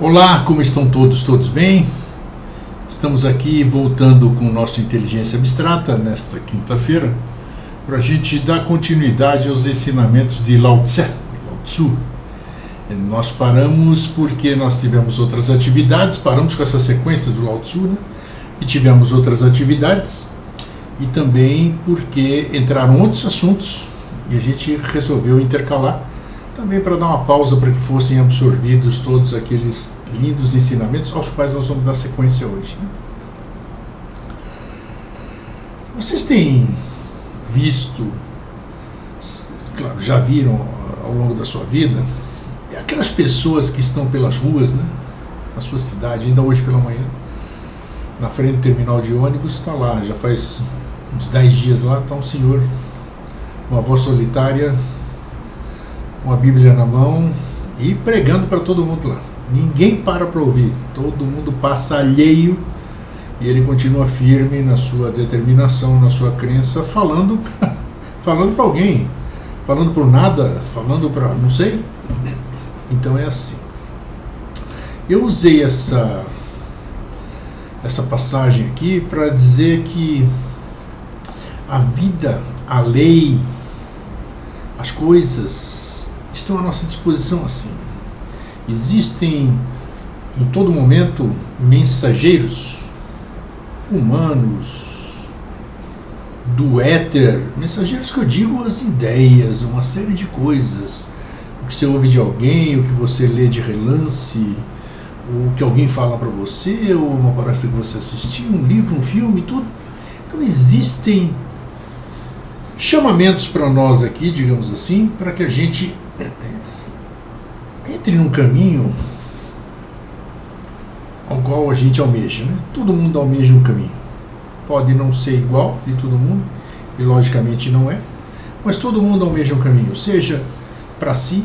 Olá, como estão todos? Todos bem? Estamos aqui voltando com o nosso Inteligência Abstrata nesta quinta-feira para a gente dar continuidade aos ensinamentos de Lao Tzu. Nós paramos porque nós tivemos outras atividades, paramos com essa sequência do Lao Tzu, né? E tivemos outras atividades e também porque entraram outros assuntos e a gente resolveu intercalar também para dar uma pausa para que fossem absorvidos todos aqueles lindos ensinamentos aos quais nós vamos dar sequência hoje, né? Vocês têm visto, claro, já viram ao longo da sua vida, aquelas pessoas que estão pelas ruas, né, na sua cidade, ainda hoje pela manhã, na frente do terminal de ônibus, está lá, já faz uns 10 dias lá, está um senhor, uma voz solitária, uma Bíblia na mão e pregando para todo mundo lá. Ninguém para ouvir, todo mundo passa alheio e ele continua firme na sua determinação, na sua crença, falando para alguém, falando por nada, falando para não sei. Então é assim. Eu usei essa passagem aqui para dizer que a vida, a lei, as coisas estão à nossa disposição assim. Existem em todo momento mensageiros humanos do éter, mensageiros que eu digo as ideias, uma série de coisas, o que você ouve de alguém, o que você lê de relance, o que alguém fala para você, ou uma palestra que você assistiu, um livro, um filme, tudo. Então existem chamamentos para nós aqui, digamos assim, para que a gente entre num caminho ao qual a gente almeja, né? Todo mundo almeja um caminho. Pode não ser igual de todo mundo, e logicamente não é, mas todo mundo almeja um caminho, seja para si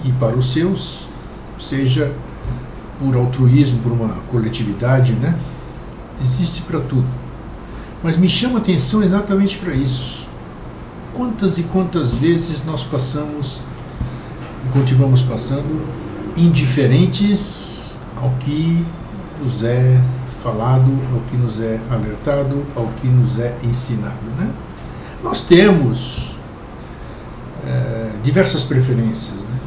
e para os seus, seja por altruísmo, por uma coletividade, né? Existe para tudo. Mas me chama a atenção exatamente para isso. Quantas e quantas vezes nós passamos e continuamos passando indiferentes ao que nos é falado, ao que nos é alertado, ao que nos é ensinado, né? Nós temos diversas preferências, né?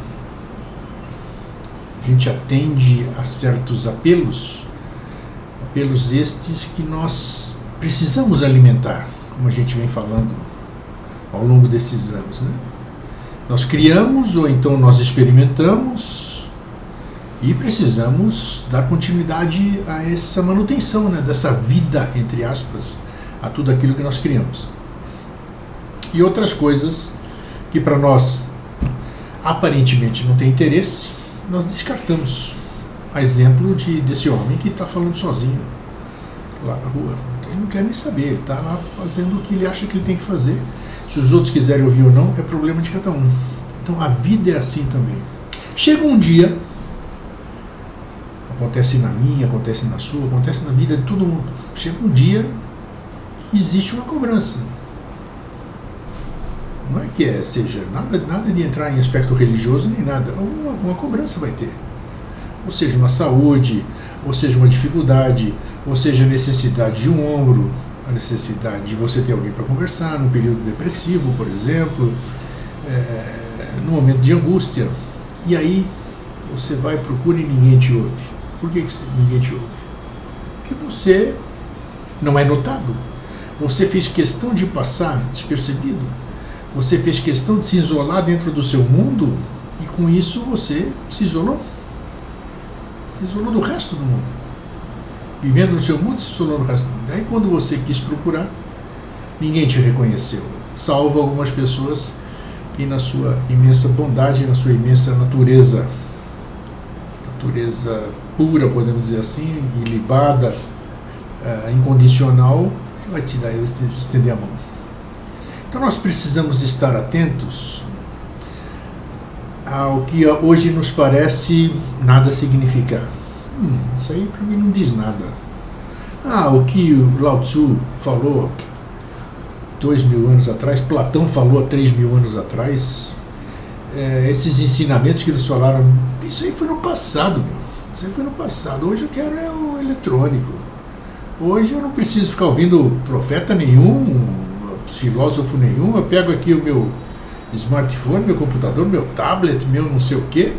A gente atende a certos apelos estes que nós precisamos alimentar, como a gente vem falando ao longo desses anos, né? Nós criamos ou então nós experimentamos e precisamos dar continuidade a essa manutenção, né, dessa vida, entre aspas, a tudo aquilo que nós criamos. E outras coisas que para nós aparentemente não tem interesse, nós descartamos. A exemplo desse homem que está falando sozinho lá na rua. Ele não quer nem saber, ele está lá fazendo o que ele acha que ele tem que fazer. Se os outros quiserem ouvir ou não, é problema de cada um. Então a vida é assim também. Chega um dia, acontece na minha, acontece na sua, acontece na vida de todo mundo. Chega um dia que existe uma cobrança. Não é que seja nada de entrar em aspecto religioso nem nada. Uma cobrança vai ter. Ou seja, uma saúde, ou seja, uma dificuldade, ou seja, a necessidade de um ombro, a necessidade de você ter alguém para conversar num período depressivo, por exemplo, num momento de angústia. E aí você vai, procura e ninguém te ouve. Por que ninguém te ouve? Porque você não é notado. Você fez questão de passar despercebido. Você fez questão de se isolar dentro do seu mundo e com isso você se isolou. Se isolou do resto do mundo. Vivendo no seu mundo, se isolou do resto do mundo. Aí quando você quis procurar, ninguém te reconheceu. Salvo algumas pessoas que na sua imensa bondade, na sua imensa natureza pura, podemos dizer assim, ilibada, incondicional, vai te dar, estender a mão. Então nós precisamos estar atentos ao que hoje nos parece nada significar. Isso aí para mim não diz nada. O que o Lao Tzu falou 2.000 anos atrás, Platão falou há 3.000 anos atrás, esses ensinamentos que eles falaram, isso aí foi no passado, meu. Isso aí foi no passado. Hoje eu quero o eletrônico. Hoje eu não preciso ficar ouvindo profeta nenhum, filósofo nenhum. Eu pego aqui o meu smartphone, meu computador, meu tablet, meu não sei o quê,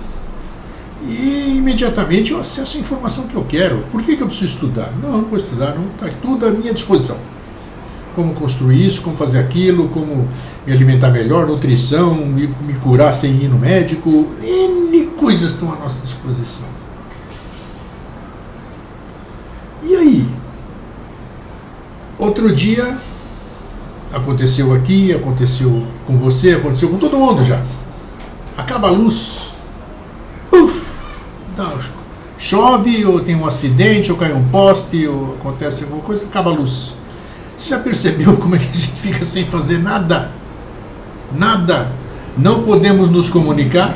e imediatamente eu acesso a informação que eu quero. Por que eu preciso estudar? Não, eu não vou estudar, não, está tudo à minha disposição. Como construir isso, como fazer aquilo, como me alimentar melhor, nutrição, me curar sem ir no médico. N coisas estão à nossa disposição. E aí? Outro dia, aconteceu aqui, aconteceu com você, aconteceu com todo mundo já. Acaba a luz, puf, chove, ou tem um acidente, ou cai um poste, ou acontece alguma coisa, acaba a luz. Você já percebeu como é que a gente fica sem fazer nada? Nada. Não podemos nos comunicar,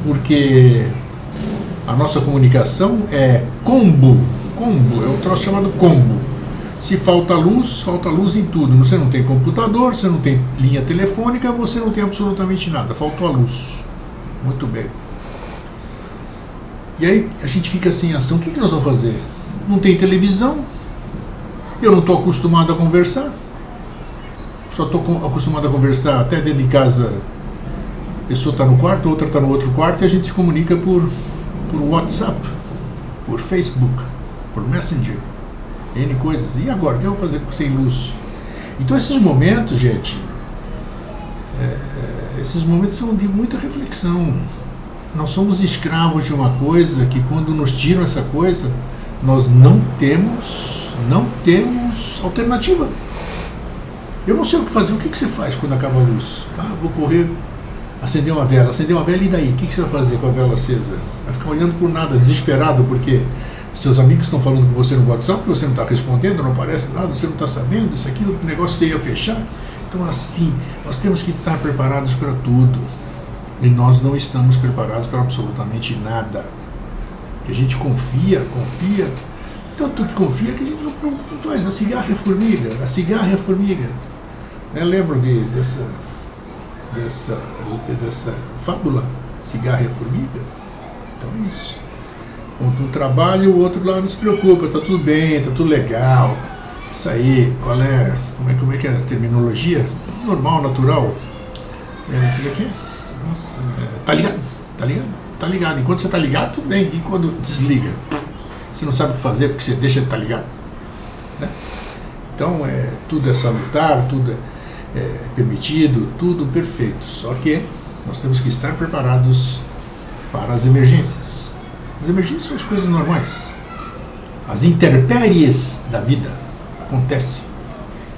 porque a nossa comunicação é combo, é um troço chamado combo. Se falta luz em tudo. Você não tem computador, você não tem linha telefônica, você não tem absolutamente nada. Faltou a luz. Muito bem. E aí a gente fica sem ação. O que nós vamos fazer? Não tem televisão. Eu não estou acostumado a conversar. Só estou acostumado a conversar até dentro de casa. A pessoa está no quarto, outra está no outro quarto, e a gente se comunica por WhatsApp, por Facebook, por Messenger. N coisas. E agora? O que eu vou fazer sem luz? Então esses momentos, gente, esses momentos são de muita reflexão. Nós somos escravos de uma coisa que, quando nos tiram essa coisa, nós não temos alternativa. Eu não sei o que fazer. O que você faz quando acaba a luz? Vou correr, acender uma vela, e daí? O que você vai fazer com a vela acesa? Vai ficar olhando por nada, desesperado, porque seus amigos estão falando com você no WhatsApp, você não está respondendo, não aparece nada, você não está sabendo, isso aqui, o negócio você ia fechar. Então, assim, nós temos que estar preparados para tudo. E nós não estamos preparados para absolutamente nada. Que a gente confia, tanto que confia que a gente não faz. A cigarra é formiga. Eu lembro dessa fábula, cigarra é formiga. Então é isso. Um trabalho, o outro lá não se preocupa, tá tudo bem, tá tudo legal. Isso aí, como é que é a terminologia? Normal, natural. Como é que é? Nossa, tá ligado. Enquanto você tá ligado, tudo bem. E quando desliga, você não sabe o que fazer porque você deixa de estar ligado. Né? Então, tudo é salutar, tudo é permitido, tudo perfeito. Só que nós temos que estar preparados para as emergências. As emergências são as coisas normais. As intempéries da vida acontecem.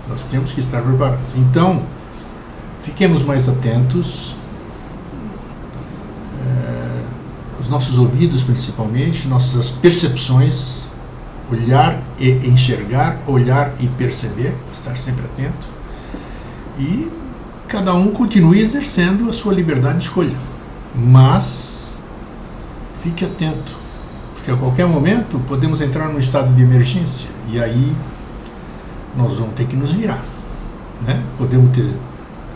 Nós temos que estar preparados. Então, fiquemos mais atentos. Os nossos ouvidos, principalmente, nossas percepções, olhar e enxergar, olhar e perceber, estar sempre atento. E cada um continue exercendo a sua liberdade de escolha. Mas fique atento, porque a qualquer momento podemos entrar num estado de emergência e aí nós vamos ter que nos virar, né? Podemos ter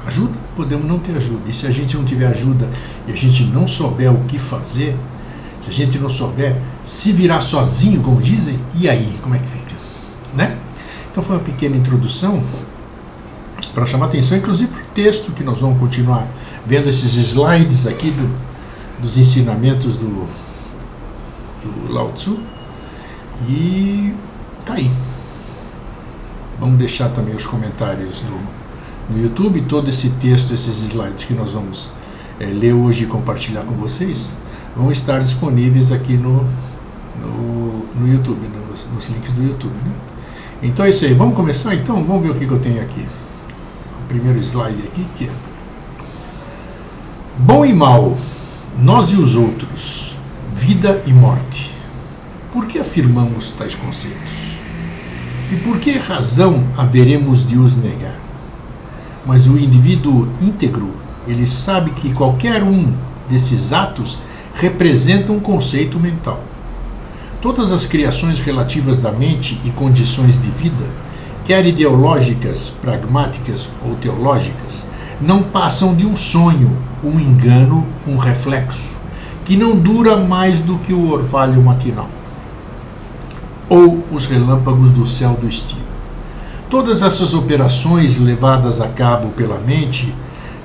ajuda, podemos não ter ajuda. E se a gente não tiver ajuda e a gente não souber o que fazer, se a gente não souber se virar sozinho, como dizem, e aí, como é que fica? Né? Então foi uma pequena introdução para chamar atenção, inclusive para o texto que nós vamos continuar vendo, esses slides aqui dos ensinamentos do Lao Tzu. E tá aí. Vamos deixar também os comentários no YouTube, todo esse texto, esses slides que nós vamos ler hoje e compartilhar com vocês, vão estar disponíveis aqui no YouTube, nos links do YouTube, né? Então é isso aí, vamos começar então? Vamos ver o que eu tenho aqui. O primeiro slide aqui, que é: bom e mal, nós e os outros, vida e morte. Por que afirmamos tais conceitos? E por que razão haveremos de os negar? Mas o indivíduo íntegro, ele sabe que qualquer um desses atos representa um conceito mental. Todas as criações relativas da mente e condições de vida, quer ideológicas, pragmáticas ou teológicas, não passam de um sonho, um engano, um reflexo, que não dura mais do que o orvalho matinal, ou os relâmpagos do céu do estio. Todas essas operações levadas a cabo pela mente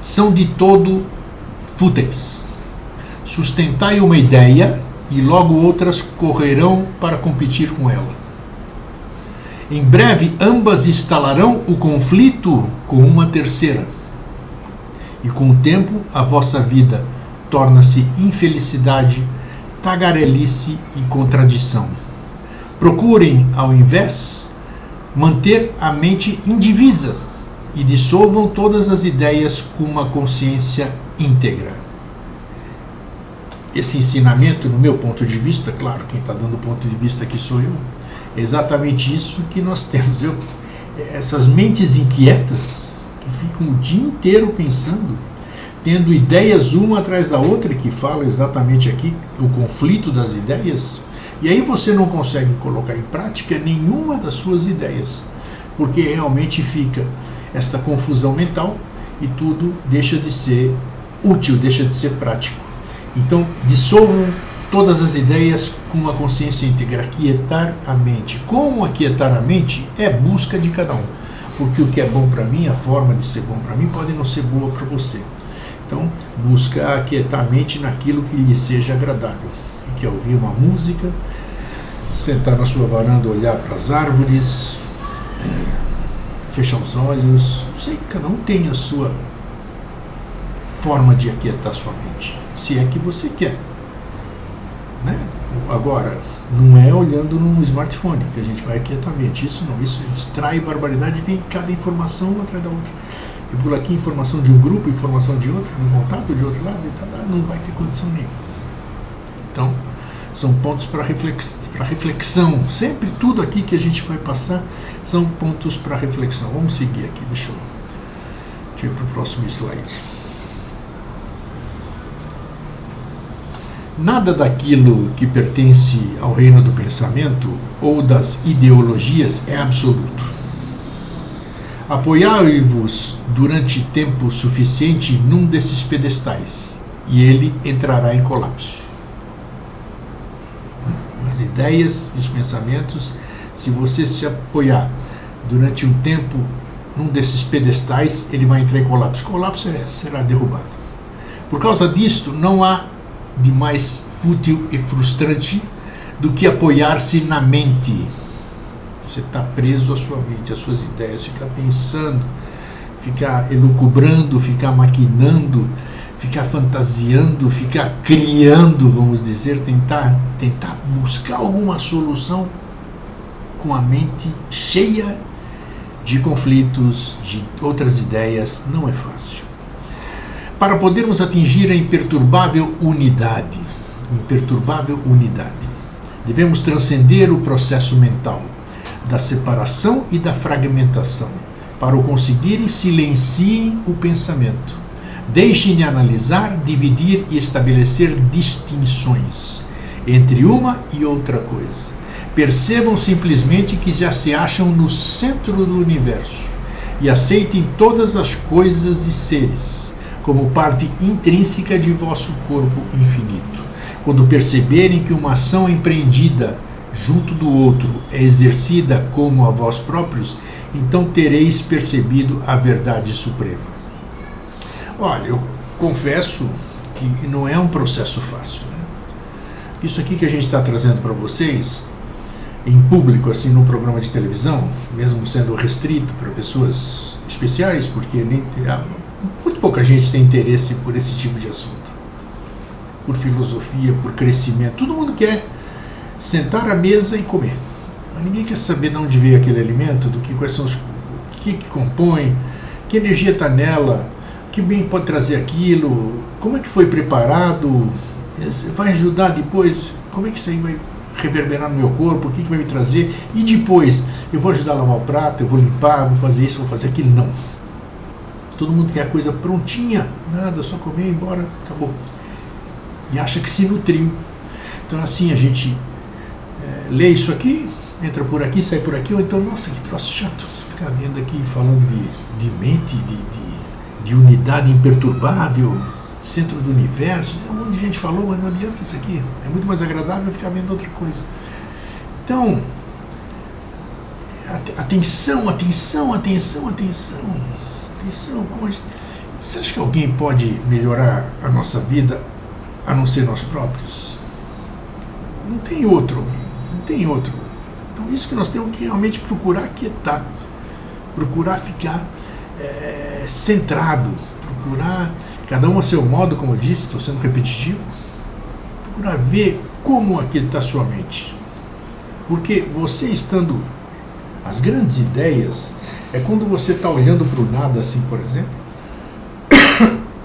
são de todo fúteis. Sustentai uma ideia e logo outras correrão para competir com ela. Em breve, ambas instalarão o conflito com uma terceira. E com o tempo, a vossa vida torna-se infelicidade, tagarelice e contradição. Procurem, ao invés, manter a mente indivisa e dissolvam todas as ideias com uma consciência íntegra. Esse ensinamento, no meu ponto de vista, claro, quem está dando o ponto de vista aqui sou eu, é exatamente isso que nós temos. Essas mentes inquietas, que ficam o dia inteiro pensando, tendo ideias uma atrás da outra, que fala exatamente aqui o conflito das ideias, e aí você não consegue colocar em prática nenhuma das suas ideias, porque realmente fica esta confusão mental e tudo deixa de ser útil, deixa de ser prático. Então, dissolvam todas as ideias com uma consciência íntegra, aquietar a mente. Como aquietar a mente é busca de cada um, porque o que é bom para mim, a forma de ser bom para mim, pode não ser boa para você. Então, busca aquietar a mente naquilo que lhe seja agradável. Que é ouvir uma música, sentar na sua varanda, olhar para as árvores, fechar os olhos. Não sei, cada um tem a sua forma de aquietar a sua mente, se é que você quer, né? Agora, não é olhando num smartphone que a gente vai aquietar a mente, isso não, isso distrai barbaridade, vem cada informação uma atrás da outra. E por aqui informação de um grupo, informação de outro, no contato de outro lado, não vai ter condição nenhuma. Então, são pontos para reflexão. Sempre tudo aqui que a gente vai passar são pontos para reflexão. Vamos seguir aqui, deixa eu ir para o próximo slide. Nada daquilo que pertence ao reino do pensamento ou das ideologias é absoluto. Apoiai-vos durante tempo suficiente num desses pedestais e ele entrará em colapso. As ideias e os pensamentos, se você se apoiar durante um tempo num desses pedestais, ele vai entrar em colapso. Colapso será derrubado. Por causa disto, não há de mais fútil e frustrante do que apoiar-se na mente. Você está preso à sua mente, às suas ideias, ficar pensando, ficar elucubrando, ficar maquinando, ficar fantasiando, ficar criando, vamos dizer, tentar buscar alguma solução com a mente cheia de conflitos, de outras ideias, não é fácil. Para podermos atingir a imperturbável unidade, devemos transcender o processo mental da separação e da fragmentação. Para o conseguirem, silenciem o pensamento. Deixem de analisar, dividir e estabelecer distinções entre uma e outra coisa. Percebam simplesmente que já se acham no centro do universo e aceitem todas as coisas e seres como parte intrínseca de vosso corpo infinito. Quando perceberem que uma ação empreendida junto do outro é exercida como a vós próprios, então tereis percebido a verdade suprema. Olha, eu confesso que não é um processo fácil, né? Isso aqui que a gente está trazendo para vocês, em público, assim, num programa de televisão, mesmo sendo restrito para pessoas especiais, porque muito pouca gente tem interesse por esse tipo de assunto, por filosofia, por crescimento. Todo mundo quer sentar à mesa e comer. Mas ninguém quer saber de onde veio aquele alimento, quais são o que compõe, que energia está nela, que bem pode trazer aquilo, como é que foi preparado, vai ajudar depois, como é que isso aí vai reverberar no meu corpo, o que vai me trazer, e depois eu vou ajudar a lavar o prato, eu vou limpar, vou fazer isso, vou fazer aquilo. Não. Todo mundo quer a coisa prontinha, nada, só comer, ir embora, acabou. E acha que se nutriu. Então assim, a gente lê isso aqui, entra por aqui, sai por aqui, ou então, nossa, que troço chato, ficar vendo aqui, falando de mente, de unidade imperturbável, centro do universo. Um monte de gente falou, mas não adianta isso aqui. É muito mais agradável ficar vendo outra coisa. Então, atenção. Você acha que alguém pode melhorar a nossa vida a não ser nós próprios? Não tem outro. Então, isso que nós temos que realmente procurar quietar, procurar ficar centrado, procurar, cada um a seu modo, como eu disse, estou sendo repetitivo, procurar ver como aquietar sua mente. Porque você estando, as grandes ideias, é quando você está olhando para o nada, assim, por exemplo,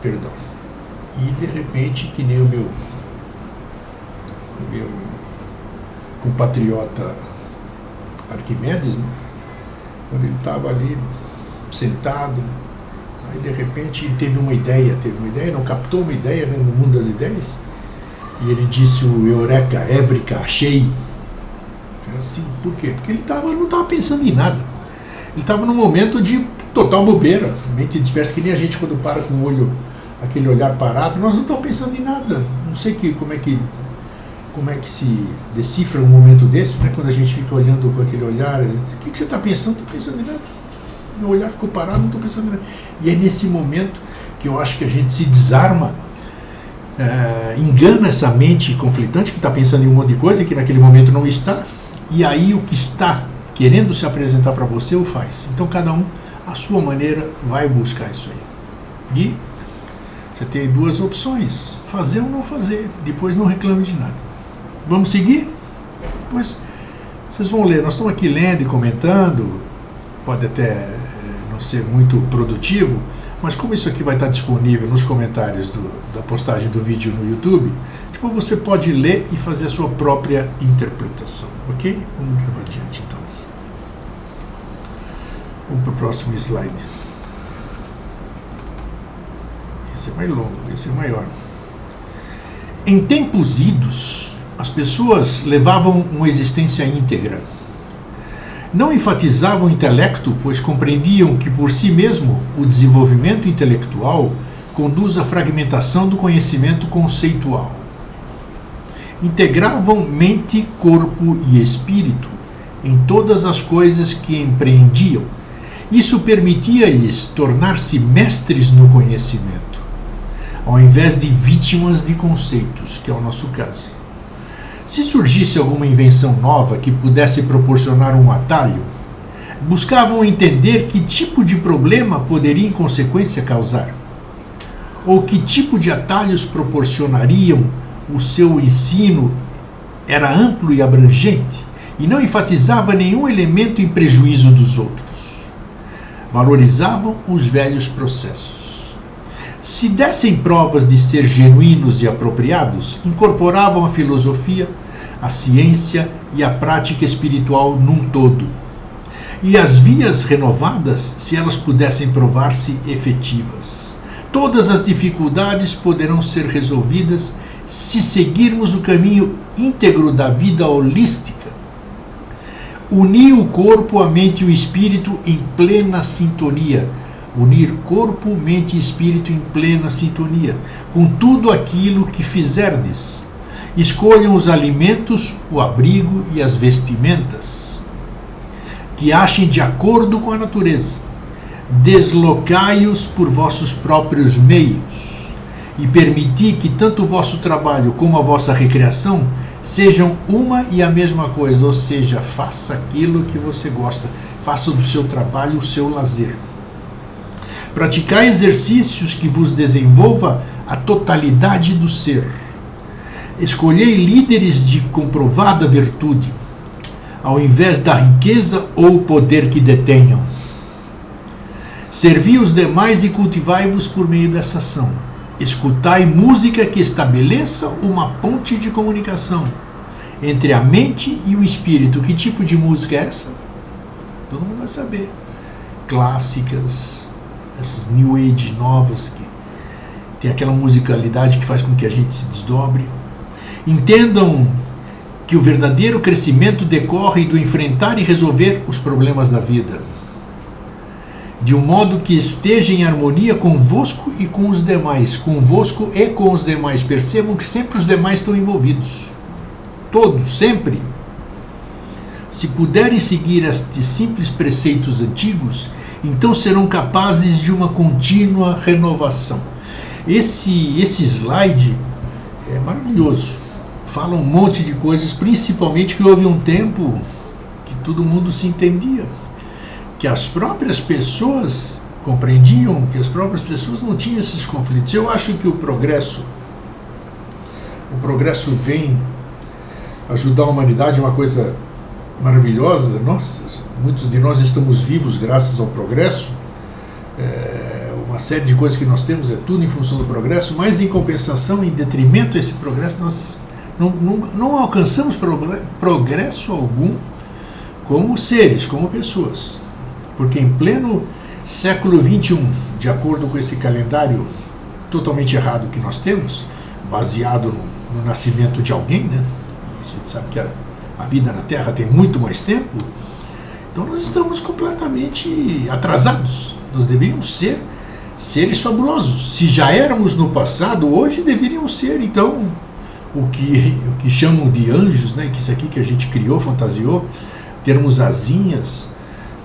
perdão, e de repente, que nem o meu compatriota Arquimedes, né? Quando ele estava ali sentado, aí de repente teve uma ideia, não captou uma ideia, né, no mundo das ideias, e ele disse o Eureka, Évrika, achei. Assim, por quê? Porque ele não estava pensando em nada. Ele estava num momento de total bobeira, mente dispersa, que nem a gente quando para com o olho, aquele olhar parado, nós não estamos pensando em nada. Não sei como é que se decifra um momento desse, né, quando a gente fica olhando com aquele olhar, o que você está pensando? Não estou pensando em nada. Meu olhar ficou parado, não estou pensando em nada. E é nesse momento que eu acho que a gente se desarma, engana essa mente conflitante que está pensando em um monte de coisa que naquele momento não está, e aí o que está querendo se apresentar para você o faz. Então cada um, à sua maneira, vai buscar isso aí. E você tem duas opções, fazer ou não fazer, depois não reclame de nada. Vamos seguir? Depois vocês vão ler, nós estamos aqui lendo e comentando, pode até não ser muito produtivo, mas como isso aqui vai estar disponível nos comentários da postagem do vídeo no YouTube, tipo, você pode ler e fazer a sua própria interpretação, ok? Vamos levar adiante então. Vamos para o próximo slide. Esse é mais longo, esse é maior. Em tempos idos, as pessoas levavam uma existência íntegra. Não enfatizavam o intelecto, pois compreendiam que por si mesmo o desenvolvimento intelectual conduz à fragmentação do conhecimento conceitual. Integravam mente, corpo e espírito em todas as coisas que empreendiam. Isso permitia-lhes tornar-se mestres no conhecimento, ao invés de vítimas de conceitos, que é o nosso caso. Se surgisse alguma invenção nova que pudesse proporcionar um atalho, buscavam entender que tipo de problema poderia em consequência causar, ou que tipo de atalhos proporcionariam o seu ensino era amplo e abrangente, e não enfatizava nenhum elemento em prejuízo dos outros. Valorizavam os velhos processos. Se dessem provas de ser genuínos e apropriados, incorporavam a filosofia, a ciência e a prática espiritual num todo. E as vias renovadas, se elas pudessem provar-se efetivas. Todas as dificuldades poderão ser resolvidas se seguirmos o caminho íntegro da vida holística. Unir o corpo, a mente e o espírito em plena sintonia. Unir corpo, mente e espírito em plena sintonia, com tudo aquilo que fizerdes. Escolham os alimentos, o abrigo e as vestimentas, que achem de acordo com a natureza. Deslocai-os por vossos próprios meios, e permiti que tanto o vosso trabalho como a vossa recreação sejam uma e a mesma coisa, ou seja, faça aquilo que você gosta, faça do seu trabalho o seu lazer. Praticai exercícios que vos desenvolva a totalidade do ser. Escolhei líderes de comprovada virtude, ao invés da riqueza ou poder que detenham. Servi os demais e cultivai-vos por meio dessa ação. Escutai música que estabeleça uma ponte de comunicação entre a mente e o espírito. Que tipo de música é essa? Todo mundo vai saber. Clássicas, essas New Age novas, que tem aquela musicalidade que faz com que a gente se desdobre. Entendam que o verdadeiro crescimento decorre do enfrentar e resolver os problemas da vida. de um modo que esteja em harmonia convosco e com os demais. Convosco e com os demais. Percebam que sempre os demais estão envolvidos. Todos, sempre. Se puderem seguir estes simples preceitos antigos, então serão capazes de uma contínua renovação. Esse slide é maravilhoso. Fala um monte de coisas, principalmente que houve um tempo que todo mundo se entendia. Que as próprias pessoas compreendiam, que as próprias pessoas não tinham esses conflitos. Eu acho que o progresso vem ajudar a humanidade, é uma coisa maravilhosa. Nossa, muitos de nós estamos vivos graças ao progresso. Uma série de coisas que nós temos é tudo em função do progresso, mas em compensação, em detrimento a esse progresso, nós não alcançamos progresso algum como seres, como pessoas. Porque em pleno século XXI, de acordo com esse calendário totalmente errado que nós temos, baseado no nascimento de alguém, né? A gente sabe que a vida na Terra tem muito mais tempo, então nós estamos completamente atrasados. Nós deveríamos ser seres fabulosos. Se já éramos no passado, hoje deveríamos ser, então, o que chamam de anjos, né? Que isso aqui que a gente criou, fantasiou, termos asinhas,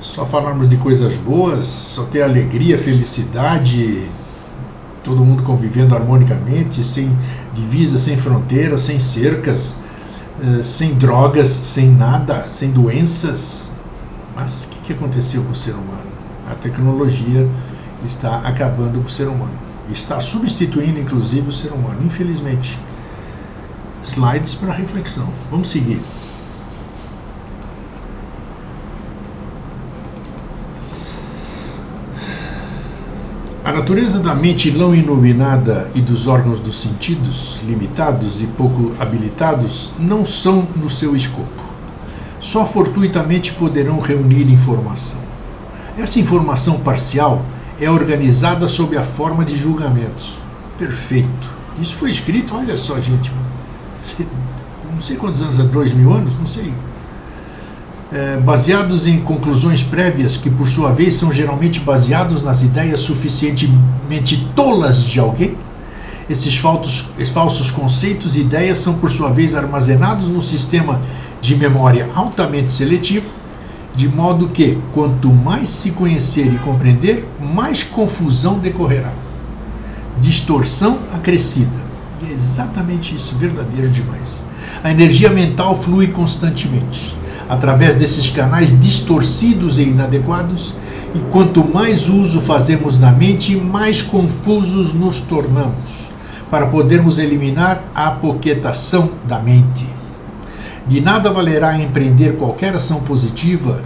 só falarmos de coisas boas, só ter alegria, felicidade, todo mundo convivendo harmonicamente, sem divisas, sem fronteiras, sem cercas, sem drogas, sem nada, sem doenças. Mas o que aconteceu com o ser humano? A tecnologia está acabando com o ser humano. Está substituindo, inclusive, o ser humano, infelizmente. Slides para reflexão. Vamos seguir. A natureza da mente não iluminada e dos órgãos dos sentidos, limitados e pouco habilitados, não são no seu escopo. Só fortuitamente poderão reunir informação. Essa informação parcial é organizada sob a forma de julgamentos. Perfeito. Isso foi escrito, olha só, gente, não sei quantos anos, 2.000 anos, não sei. Baseados em conclusões prévias que, por sua vez, são geralmente baseados nas ideias suficientemente tolas de alguém. Esses falsos conceitos e ideias são, por sua vez, armazenados num sistema de memória altamente seletivo, de modo que, quanto mais se conhecer e compreender, mais confusão decorrerá. Distorção acrescida. E é exatamente isso, verdadeiro demais. A energia mental flui constantemente através desses canais distorcidos e inadequados, e quanto mais uso fazemos da mente, mais confusos nos tornamos, para podermos eliminar a apoquetação da mente. De nada valerá empreender qualquer ação positiva,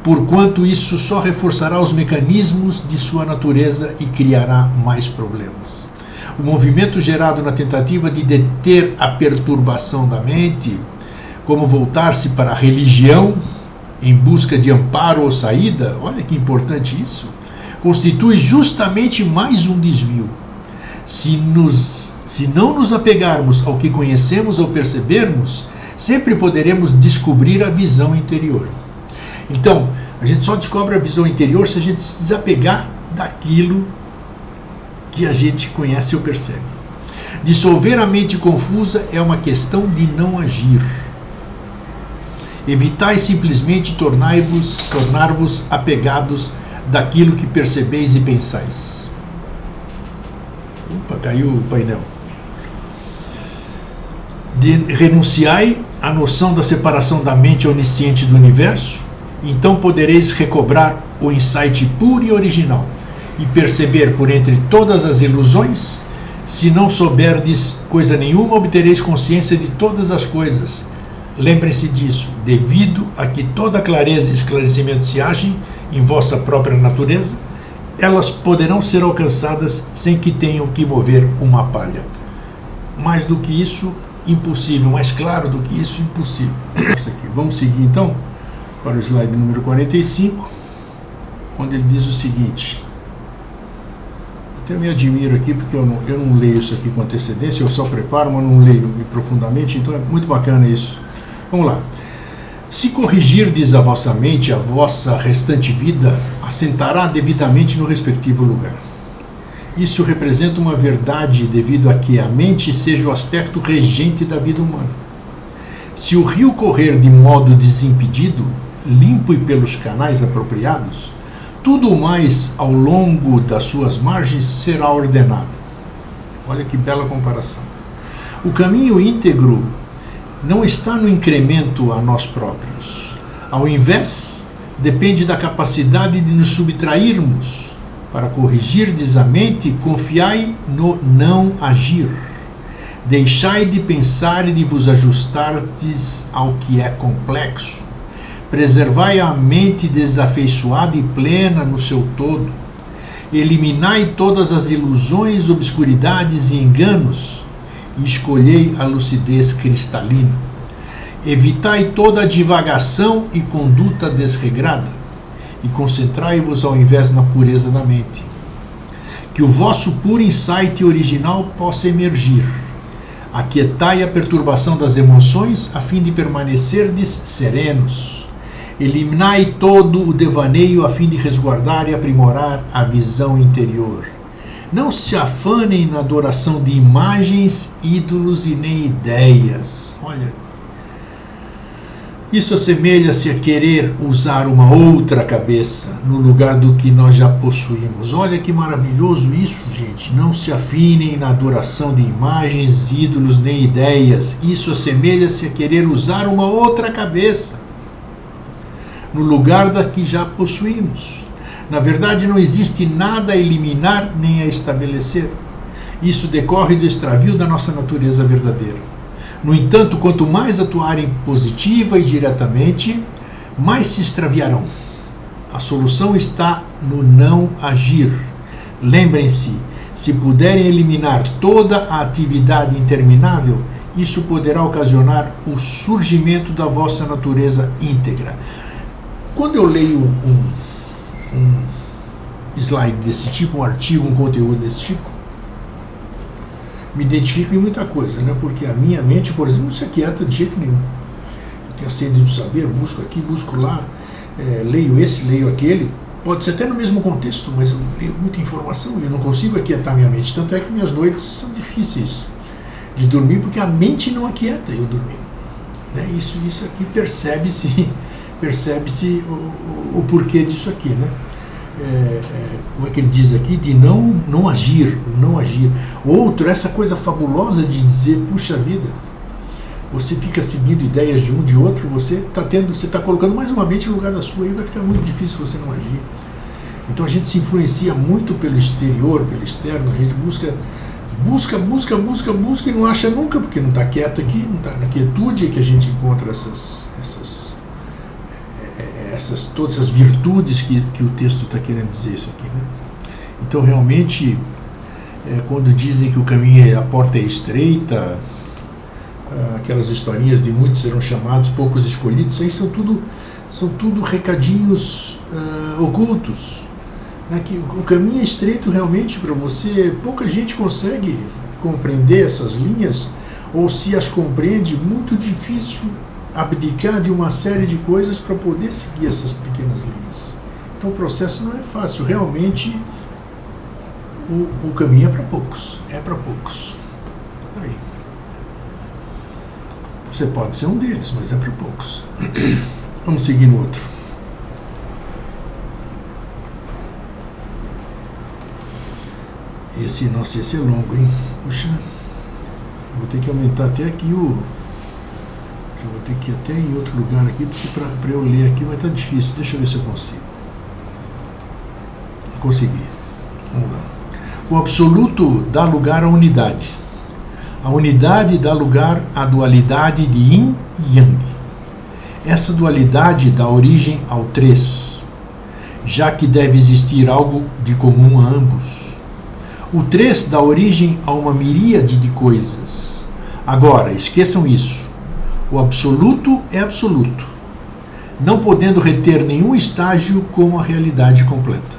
porquanto isso só reforçará os mecanismos de sua natureza e criará mais problemas. O movimento gerado na tentativa de deter a perturbação da mente, como voltar-se para a religião em busca de amparo ou saída, olha que importante isso, constitui justamente mais um desvio. Se não nos apegarmos ao que conhecemos ou percebermos, sempre poderemos descobrir a visão interior. Então, a gente só descobre a visão interior se a gente se desapegar daquilo que a gente conhece ou percebe. Dissolver a mente confusa é uma questão de não agir. Evitai simplesmente tornar-vos apegados daquilo que percebeis e pensais. Opa, caiu o painel. Renunciai à noção da separação da mente onisciente do universo, então podereis recobrar o insight puro e original e perceber por entre todas as ilusões. Se não souberdes coisa nenhuma, obtereis consciência de todas as coisas. Lembrem-se disso, devido a que toda clareza e esclarecimento se achem em vossa própria natureza, elas poderão ser alcançadas sem que tenham que mover uma palha. Mais do que isso, impossível. Mais claro do que isso, impossível. Isso aqui. Vamos seguir então para o slide número 45, onde ele diz o seguinte. Até me admiro aqui, porque eu não leio isso aqui com antecedência, eu só preparo, mas não leio profundamente, então é muito bacana isso. Vamos lá. Se corrigirdes a vossa mente, a vossa restante vida assentará devidamente no respectivo lugar. Isso representa uma verdade devido a que a mente seja o aspecto regente da vida humana. Se o rio correr de modo desimpedido, limpo e pelos canais apropriados, tudo o mais ao longo das suas margens será ordenado. Olha que bela comparação. O caminho íntegro não está no incremento a nós próprios. Ao invés, depende da capacidade de nos subtrairmos. Para corrigirdes a mente, confiai no não agir. Deixai de pensar e de vos ajustardes ao que é complexo. Preservai a mente desafeiçoada e plena no seu todo. Eliminai todas as ilusões, obscuridades e enganos, e escolhei a lucidez cristalina. Evitai toda a divagação e conduta desregrada, e concentrai-vos ao invés na pureza da mente. Que o vosso puro insight original possa emergir. Aquietai a perturbação das emoções a fim de permanecerdes serenos. Eliminai todo o devaneio a fim de resguardar e aprimorar a visão interior. Não se afanem na adoração de imagens, ídolos e nem ideias. Olha, isso assemelha-se a querer usar uma outra cabeça no lugar do que nós já possuímos. Olha que maravilhoso isso, gente. Não se afinem na adoração de imagens, ídolos nem ideias. Isso assemelha-se a querer usar uma outra cabeça no lugar da que já possuímos. Na verdade, não existe nada a eliminar nem a estabelecer. Isso decorre do extravio da nossa natureza verdadeira. No entanto, quanto mais atuarem positiva e diretamente, mais se extraviarão. A solução está no não agir. Lembrem-se, se puderem eliminar toda a atividade interminável, isso poderá ocasionar o surgimento da vossa natureza íntegra. Quando eu leio um slide desse tipo, um artigo, um conteúdo desse tipo, me identifico em muita coisa, né? Porque a minha mente, por exemplo, não se aquieta de jeito nenhum. Eu tenho a sede do saber, busco aqui, busco lá, leio esse, leio aquele. Pode ser até no mesmo contexto, mas eu leio muita informação e eu não consigo aquietar minha mente. Tanto é que minhas noites são difíceis de dormir, porque a mente não aquieta eu dormir. Né? Isso aqui percebe-se o porquê disso aqui, né? Como é que ele diz aqui? De não agir. Outro, essa coisa fabulosa de dizer, puxa vida, você fica seguindo ideias de um, de outro, você está colocando mais uma mente no lugar da sua, e vai ficar muito difícil você não agir. Então a gente se influencia muito pelo exterior, pelo externo, a gente busca e não acha nunca, porque não está quieto aqui, não está na quietude que a gente encontra todas essas virtudes que o texto está querendo dizer isso aqui, né? Então realmente, quando dizem que o caminho, a porta é estreita, aquelas historinhas de muitos serão chamados, poucos escolhidos, isso aí são tudo recadinhos ocultos, né? Que o caminho é estreito realmente para você, pouca gente consegue compreender essas linhas, ou se as compreende, muito difícil abdicar de uma série de coisas para poder seguir essas pequenas linhas. Então o processo não é fácil, realmente o caminho é para poucos, Aí. Você pode ser um deles, mas é para poucos. Vamos seguir no outro. Esse é longo, hein? Puxa, vou ter que aumentar até aqui eu vou ter que ir até em outro lugar aqui, porque para eu ler aqui vai estar difícil. Deixa eu ver se eu consigo. Consegui. Vamos lá. O absoluto dá lugar à unidade. A unidade dá lugar à dualidade de yin e yang. Essa dualidade dá origem ao três, já que deve existir algo de comum a ambos. O três dá origem a uma miríade de coisas. Agora, esqueçam isso. O absoluto é absoluto, não podendo reter nenhum estágio como a realidade completa.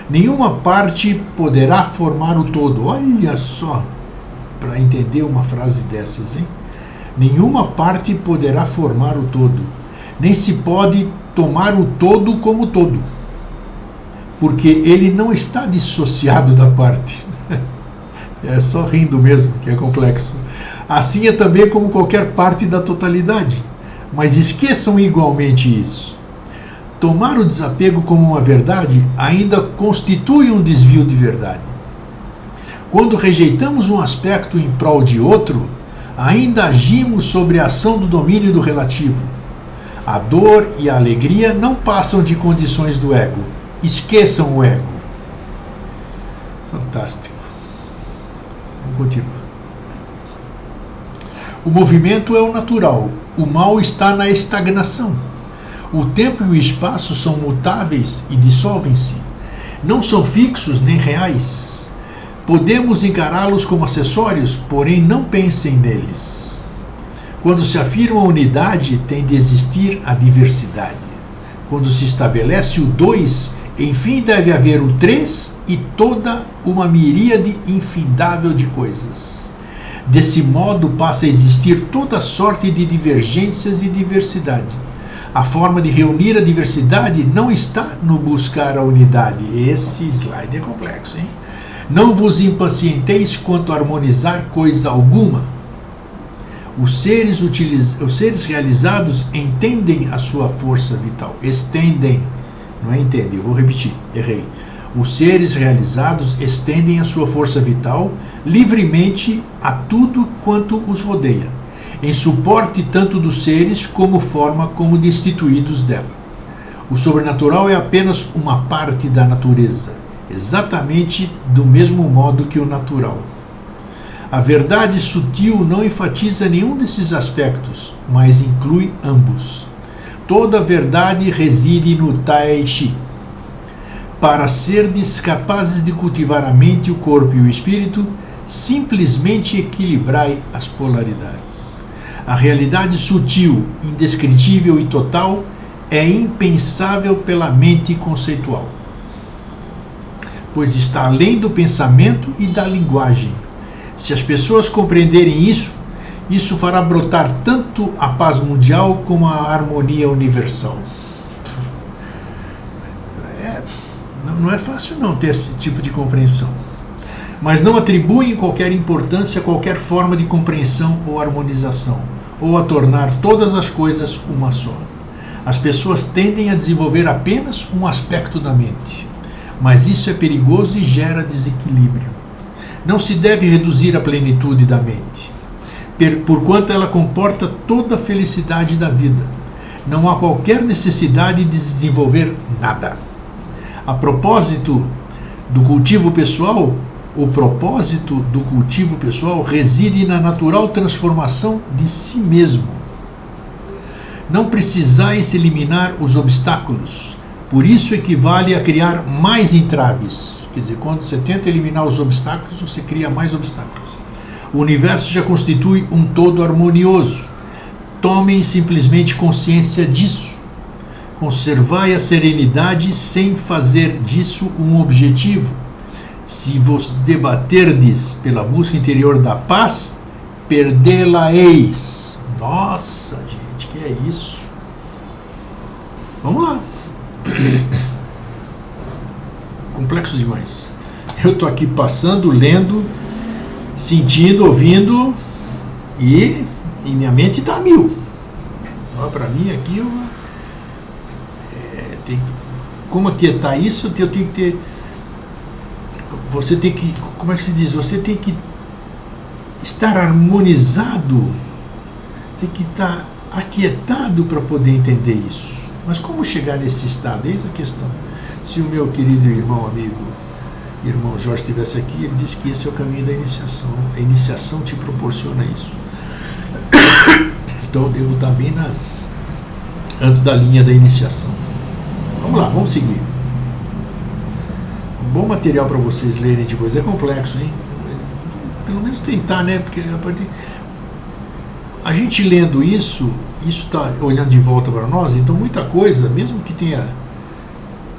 Nenhuma parte poderá formar o todo. Olha só, para entender uma frase dessas, hein? Nenhuma parte poderá formar o todo. nem se pode tomar o todo como todo, porque ele não está dissociado da parte. É só rindo mesmo, que é complexo. Assim é também como qualquer parte da totalidade. Mas esqueçam igualmente isso. Tomar o desapego como uma verdade ainda constitui um desvio de verdade. Quando rejeitamos um aspecto em prol de outro, ainda agimos sobre a ação do domínio do relativo. A dor e a alegria não passam de condições do ego. Esqueçam o ego. Fantástico. Vamos continuar. O movimento é o natural. O mal está na estagnação. O tempo e o espaço são mutáveis e dissolvem-se. Não são fixos nem reais. Podemos encará-los como acessórios, porém não pensem neles. Quando se afirma a unidade, tem de existir a diversidade. Quando se estabelece o 2, enfim deve haver o 3 e toda uma miríade infindável de coisas. Desse modo passa a existir toda sorte de divergências e diversidade. A forma de reunir a diversidade não está no buscar a unidade. Esse slide é complexo, hein? Não vos impacienteis quanto a harmonizar coisa alguma. Os seres realizados entendem a sua força vital. Estendem. Não é entendem, eu vou repetir, errei. Os seres realizados estendem a sua força vital livremente a tudo quanto os rodeia, em suporte tanto dos seres como forma como destituídos dela. O sobrenatural é apenas uma parte da natureza, exatamente do mesmo modo que o natural. A verdade sutil não enfatiza nenhum desses aspectos, mas inclui ambos. Toda verdade reside no Tai Chi. Para serdes capazes de cultivar a mente, o corpo e o espírito, simplesmente equilibrai as polaridades. A realidade sutil, indescritível e total é impensável pela mente conceitual, pois está além do pensamento e da linguagem. Se as pessoas compreenderem isso fará brotar tanto a paz mundial como a harmonia universal. Não é fácil não ter esse tipo de compreensão. Mas não atribuem qualquer importância a qualquer forma de compreensão ou harmonização, ou a tornar todas as coisas uma só. As pessoas tendem a desenvolver apenas um aspecto da mente, mas isso é perigoso e gera desequilíbrio. Não se deve reduzir a plenitude da mente, porquanto ela comporta toda a felicidade da vida. Não há qualquer necessidade de desenvolver nada. A propósito do cultivo pessoal, o propósito do cultivo pessoal reside na natural transformação de si mesmo. Não precisais eliminar os obstáculos, por isso equivale a criar mais entraves. Quer dizer, quando você tenta eliminar os obstáculos, você cria mais obstáculos. O universo já constitui um todo harmonioso. Tomem simplesmente consciência disso. Conservai a serenidade sem fazer disso um objetivo. Se vos debaterdes pela busca interior da paz, perdê-la-eis. Nossa, gente, que é isso? Vamos lá. Complexo demais. Eu estou aqui passando, lendo, sentindo, ouvindo e minha mente está a mil. Para mim aqui como aquietar isso, eu tenho que ter. Você tem que. Como é que se diz? Você tem que estar harmonizado, tem que estar aquietado para poder entender isso. Mas como chegar nesse estado? Eis a questão. Se o meu querido irmão, amigo, irmão Jorge estivesse aqui, ele disse que esse é o caminho da iniciação. A iniciação te proporciona isso. Então eu devo estar bem antes da linha da iniciação. Vamos lá, vamos seguir. Um bom material para vocês lerem depois. É complexo, hein? Pelo menos tentar, né? Porque a gente lendo isso está olhando de volta para nós, então muita coisa, mesmo que tenha.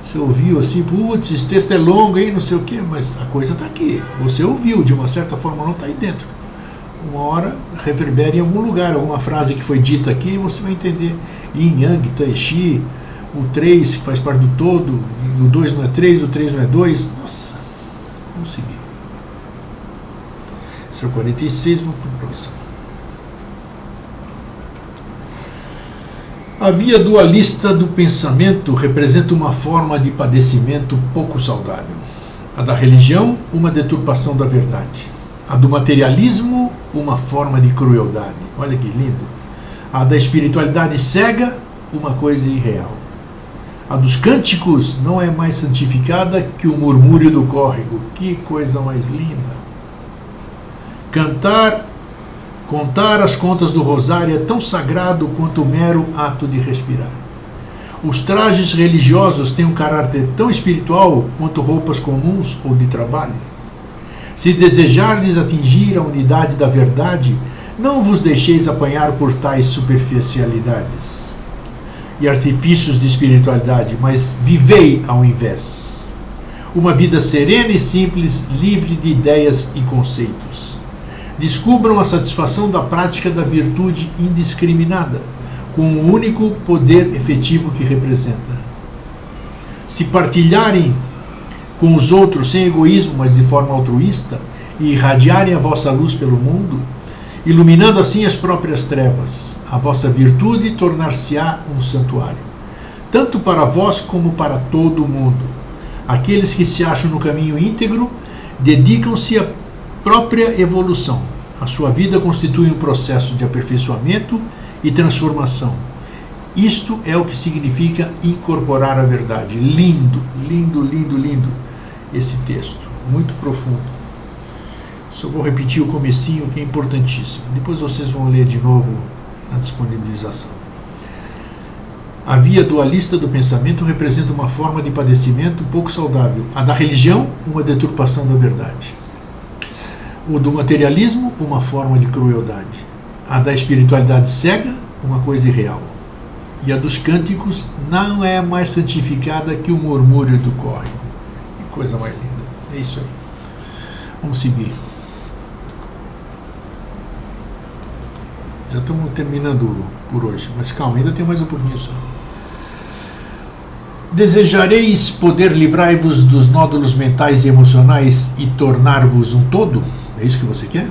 Você ouviu assim, putz, esse texto é longo, hein? Não sei o quê, mas a coisa está aqui. Você ouviu, de uma certa forma, não está aí dentro. Uma hora reverbera em algum lugar, alguma frase que foi dita aqui, e você vai entender. Yin, Yang, Tai Chi, o 3 que faz parte do todo, o 2 não é 3, o 3 não é 2. Nossa, vamos seguir. Esse é o 46, vamos para o próximo. A via dualista do pensamento representa uma forma de padecimento pouco saudável. A da religião, uma deturpação da verdade. A do materialismo, uma forma de crueldade. Olha que lindo. A da espiritualidade cega, uma coisa irreal. A dos cânticos não é mais santificada que o murmúrio do córrego. Que coisa mais linda. Contar as contas do rosário é tão sagrado quanto o mero ato de respirar. Os trajes religiosos têm um caráter tão espiritual quanto roupas comuns ou de trabalho. Se desejardes atingir a unidade da verdade, não vos deixeis apanhar por tais superficialidades e artifícios de espiritualidade, mas vivei ao invés. Uma vida serena e simples, livre de ideias e conceitos. Descubram a satisfação da prática da virtude indiscriminada, com o único poder efetivo que representa. Se partilharem com os outros sem egoísmo, mas de forma altruísta, e irradiarem a vossa luz pelo mundo, iluminando assim as próprias trevas, a vossa virtude tornar-se-á um santuário, tanto para vós como para todo o mundo. Aqueles que se acham no caminho íntegro dedicam-se à própria evolução. A sua vida constitui um processo de aperfeiçoamento e transformação. Isto é o que significa incorporar a verdade. Lindo, lindo, lindo, lindo esse texto, muito profundo. Só vou repetir o comecinho, que é importantíssimo. Depois vocês vão ler de novo na disponibilização. A via dualista do pensamento representa uma forma de padecimento pouco saudável. A da religião, uma deturpação da verdade. O do materialismo, uma forma de crueldade. A da espiritualidade cega, uma coisa irreal. E a dos cânticos não é mais santificada que o murmúrio do córrego. Que coisa mais linda. É isso aí. Vamos seguir. Já estamos terminando por hoje, mas calma, ainda tem mais um pouquinho só. Desejareis poder livrar-vos dos nódulos mentais e emocionais e tornar-vos um todo? É isso que você quer?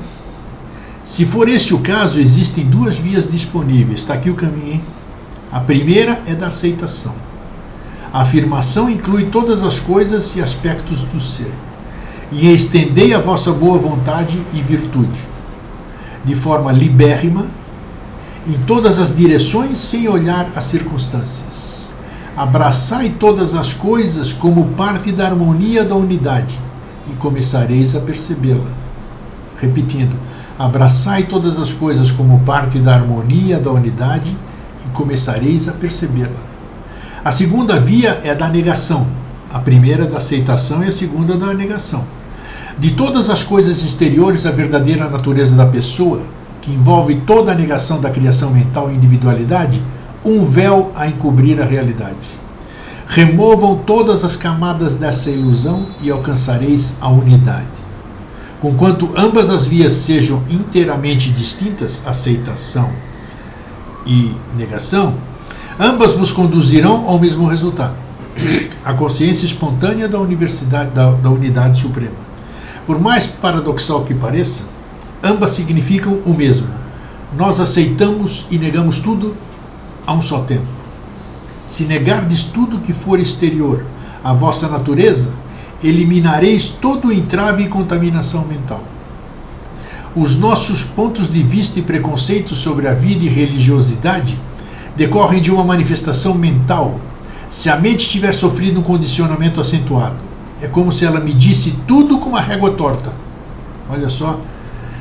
Se for este o caso, existem duas vias disponíveis. Está aqui o caminho, hein? A primeira é da aceitação. A afirmação inclui todas as coisas e aspectos do ser. E estendei a vossa boa vontade e virtude, de forma libérrima, em todas as direções, sem olhar as circunstâncias. Abraçai todas as coisas como parte da harmonia da unidade, e começareis a percebê-la. Repetindo, abraçai todas as coisas como parte da harmonia da unidade, e começareis a percebê-la. A segunda via é a da negação. A primeira é da aceitação e a segunda da negação. De todas as coisas exteriores, a verdadeira natureza da pessoa, que envolve toda a negação da criação mental e individualidade, um véu a encobrir a realidade. Removam todas as camadas dessa ilusão e alcançareis a unidade. Conquanto ambas as vias sejam inteiramente distintas, aceitação e negação, ambas vos conduzirão ao mesmo resultado, a consciência espontânea da unidade suprema. Por mais paradoxal que pareça, ambas significam o mesmo. Nós aceitamos e negamos tudo a um só tempo. Se negardes tudo que for exterior à vossa natureza, eliminareis todo o entrave e contaminação mental. Os nossos pontos de vista e preconceitos sobre a vida e religiosidade decorrem de uma manifestação mental. Se a mente tiver sofrido um condicionamento acentuado, é como se ela medisse tudo com uma régua torta. Olha só,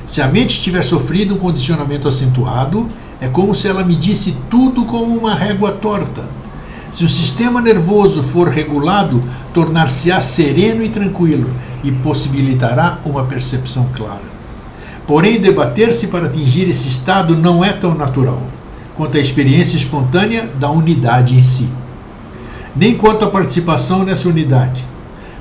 se a mente tiver sofrido um condicionamento acentuado, é como se ela medisse tudo com uma régua torta. Se o sistema nervoso for regulado, tornar-se-á sereno e tranquilo e possibilitará uma percepção clara. Porém, debater-se para atingir esse estado não é tão natural quanto a experiência espontânea da unidade em si, nem quanto a participação nessa unidade.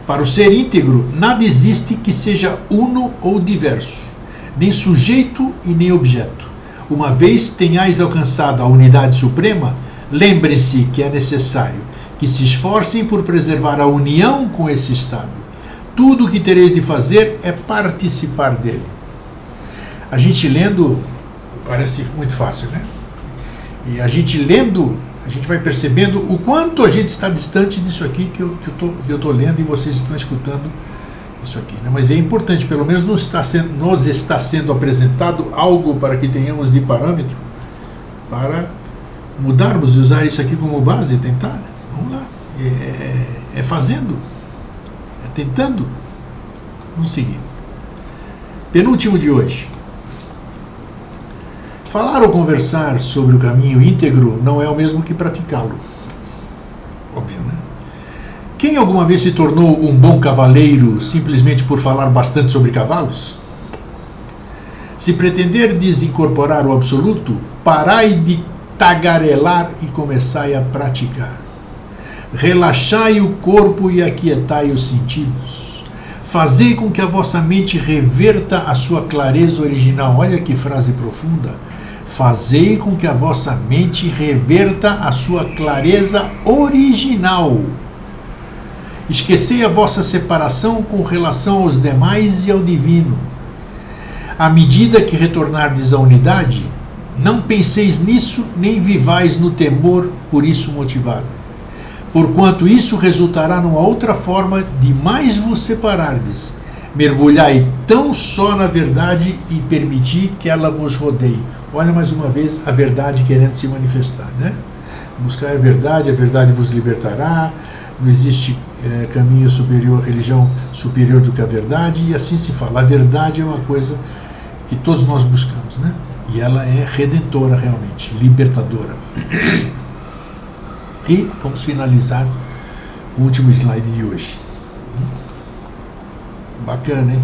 Para o ser íntegro, nada existe que seja uno ou diverso, nem sujeito e nem objeto. Uma vez tenhais alcançado a unidade suprema, Lembrem-se que é necessário que se esforcem por preservar a união com esse estado. Tudo o que tereis de fazer é participar dele. A gente lendo, parece muito fácil, né? E a gente lendo, a gente vai percebendo o quanto a gente está distante disso aqui que eu estou lendo e vocês estão escutando isso aqui, né? Mas é importante, pelo menos nos está sendo apresentado algo para que tenhamos de parâmetro para mudarmos e usar isso aqui como base, tentar, né? Vamos lá, é fazendo, é tentando, vamos seguir. Penúltimo de hoje. Falar ou conversar sobre o caminho íntegro não é o mesmo que praticá-lo. Óbvio, né? Quem alguma vez se tornou um bom cavaleiro simplesmente por falar bastante sobre cavalos? Se pretenderdes incorporar o absoluto, parai de tagarelar e começai a praticar. Relaxai o corpo e aquietai os sentidos. Fazei com que a vossa mente reverta a sua clareza original. Olha que frase profunda. Fazei com que a vossa mente reverta a sua clareza original. Esquecei a vossa separação com relação aos demais e ao divino. À medida que retornardes à unidade, não penseis nisso, nem vivais no temor por isso motivado. Porquanto isso resultará numa outra forma de mais vos separardes. Mergulhai tão só na verdade e permiti que ela vos rodeie. Olha mais uma vez a verdade querendo se manifestar, né? Buscar a verdade vos libertará. Não existe caminho superior, religião superior do que a verdade, e assim se fala. A verdade é uma coisa que todos nós buscamos, né? E ela é redentora realmente, libertadora. E vamos finalizar o último slide de hoje. Bacana, hein?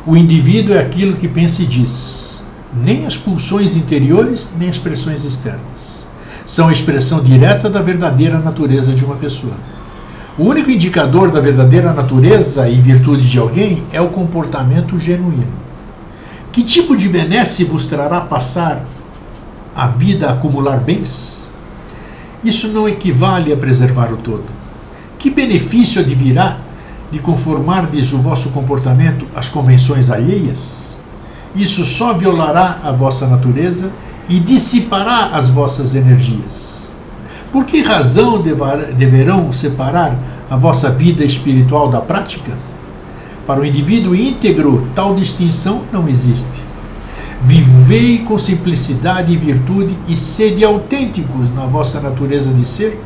O indivíduo é aquilo que pensa e diz. Nem as pulsões interiores, nem as pressões externas. São a expressão direta da verdadeira natureza de uma pessoa. O único indicador da verdadeira natureza e virtude de alguém é o comportamento genuíno. Que tipo de benesse vos trará passar a vida a acumular bens? Isso não equivale a preservar o todo. Que benefício advirá de conformardes o vosso comportamento às convenções alheias? Isso só violará a vossa natureza e dissipará as vossas energias. Por que razão deverão separar a vossa vida espiritual da prática? Para o indivíduo íntegro, tal distinção não existe. Vivei com simplicidade e virtude e sede autênticos na vossa natureza de ser,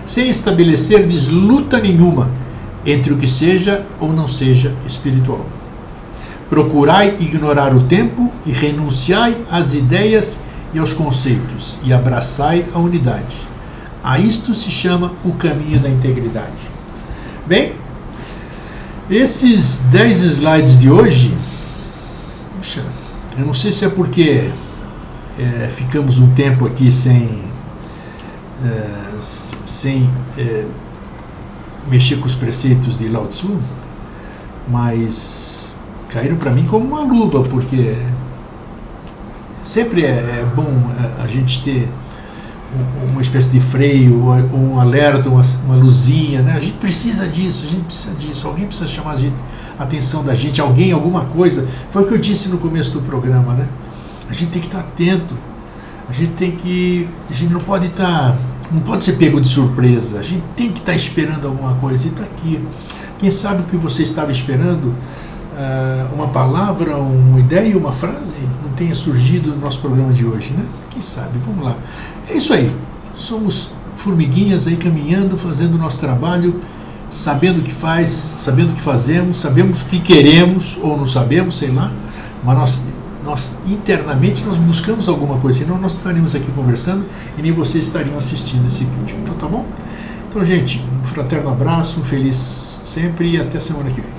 sem estabelecerdes luta nenhuma entre o que seja ou não seja espiritual. Procurai ignorar o tempo e renunciai às ideias e aos conceitos e abraçai a unidade. A isto se chama o caminho da integridade. Bem, esses 10 slides de hoje, puxa, eu não sei se é porque ficamos um tempo aqui sem mexer com os preceitos de Lao Tzu, mas caíram para mim como uma luva, porque sempre é bom a gente ter uma espécie de freio, um alerta, uma luzinha, né? A gente precisa disso, alguém precisa chamar a atenção da gente, alguém, alguma coisa. Foi o que eu disse no começo do programa, né? A gente tem que estar atento, a gente não pode ser pego de surpresa, a gente tem que estar esperando alguma coisa, e está aqui. Quem sabe o que você estava esperando, uma palavra, uma ideia, uma frase, não tenha surgido no nosso programa de hoje, né? Quem sabe? Vamos lá. É isso aí. Somos formiguinhas aí caminhando, fazendo o nosso trabalho, sabendo o que faz, sabendo o que fazemos, sabemos o que queremos ou não sabemos, sei lá, mas nós internamente nós buscamos alguma coisa, senão nós estaríamos aqui conversando e nem vocês estariam assistindo esse vídeo. Então tá bom? Então, gente, um fraterno abraço, um feliz sempre e até semana que vem.